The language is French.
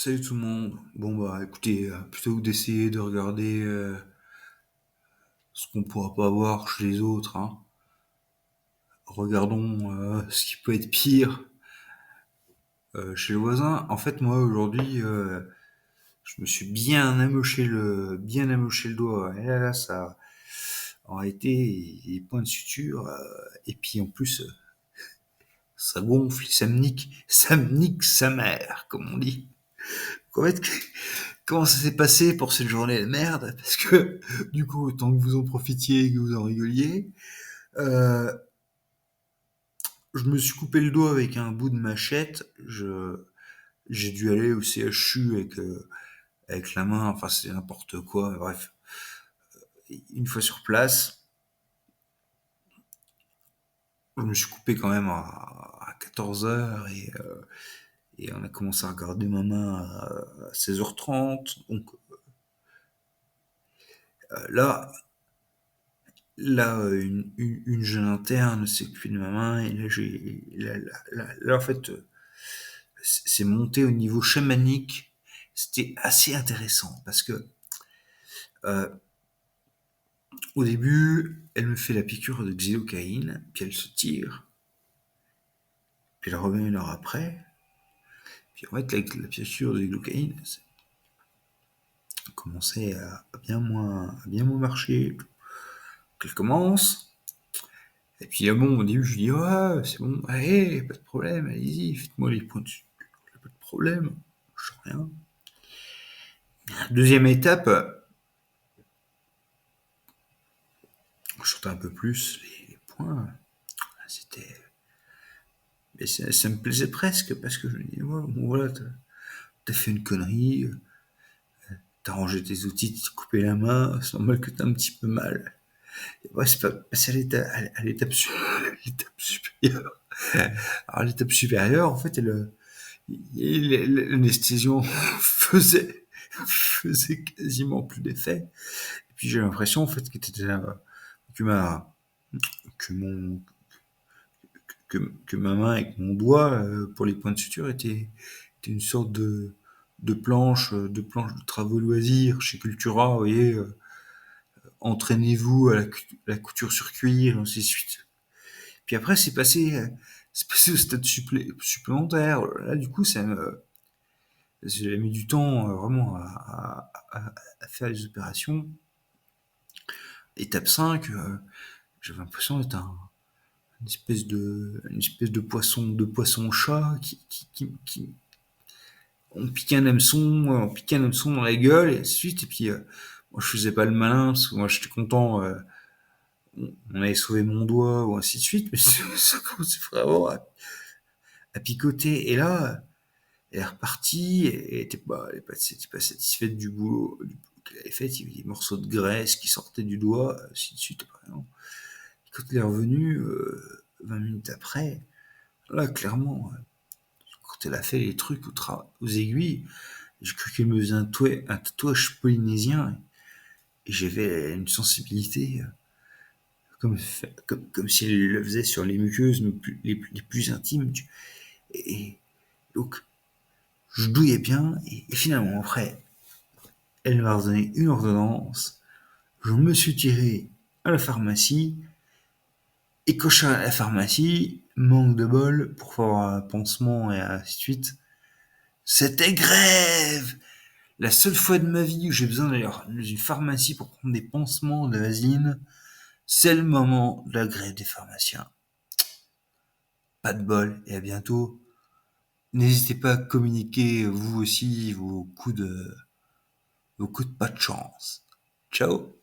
Salut tout le monde. Bon bah écoutez, plutôt que d'essayer de regarder ce qu'on pourra pas voir chez les autres, hein, regardons ce qui peut être pire chez le voisin. En fait moi aujourd'hui je me suis bien amoché le doigt. Et là ça en réalité les points de suture et puis en plus ça gonfle, ça me nique sa mère comme on dit. En fait, comment ça s'est passé pour cette journée de merde? Parce que du coup, autant que vous en profitiez et que vous en rigoliez, euh, je me suis coupé le doigt avec un bout de machette. J'ai dû aller au CHU avec la main. Enfin, c'est n'importe quoi. Bref, une fois sur place, je me suis coupé quand même à 14 heures et on a commencé à regarder ma main à 16h30. Donc là, une jeune interne s'est occupée de ma main et là, en fait, c'est monté au niveau chamanique. C'était assez intéressant parce que euh, au début, elle me fait la piqûre de xylocaïne, puis elle se tire, puis elle revient une heure après. Puis en fait, la piqûre de xylocaïne ça commençait à bien moins marcher. Elle commence. Et puis bon, au début, je lui dis ouais, c'est bon, allez, pas de problème, allez-y, faites-moi les points dessus. Pas de problème, je sens rien. Deuxième étape, je sentais un peu plus les points. C'était, mais ça me plaisait presque parce que je me dis ouais, bon voilà, t'as fait une connerie, t'as rangé tes outils, t'es coupé la main, c'est normal que t'as un petit peu mal. Et ouais, c'est pas passer à l'étape, l'étape supérieure. Alors l'étape supérieure, en fait, l'anesthésion faisait quasiment plus d'effet. Et puis j'ai l'impression en fait que ma que mon que ma main avec mon doigt pour les points de suture était une sorte de planche de travaux loisirs chez Cultura, vous voyez, entraînez-vous à la couture sur cuir, et ainsi de suite. Puis après c'est passé au stade supplémentaire. Là du coup j'ai mis du temps vraiment à faire les opérations. Étape 5, j'avais l'impression d'être une espèce de poisson chat qui on piquait un hameçon dans la gueule et ainsi de suite. Et puis moi je faisais pas le malin parce que moi j'étais content, on avait sauvé mon doigt ou ainsi de suite, mais ça commençait vraiment à picoter. Et là, elle est repartie, elle était pas satisfaite du boulot qu'elle avait fait. Il y avait des morceaux de graisse qui sortaient du doigt, ainsi de suite. Et quand elle est revenue, 20 minutes après, là, clairement, quand elle a fait les trucs aux aiguilles, j'ai cru qu'elle me faisait un tatouage polynésien et j'avais une sensibilité comme si elle le faisait sur les muqueuses les plus intimes. Et donc, je douillais bien et finalement, après, elle m'a ordonné une ordonnance. Je me suis tiré à la pharmacie et quand je suis à la pharmacie, manque de bol pour faire un pansement et ainsi de suite, c'était grève. La seule fois de ma vie où j'ai besoin d'aller dans une pharmacie pour prendre des pansements de vaseline, c'est le moment de la grève des pharmaciens. Pas de bol et à bientôt. N'hésitez pas à communiquer vous aussi vos coups de pas de chance. Ciao.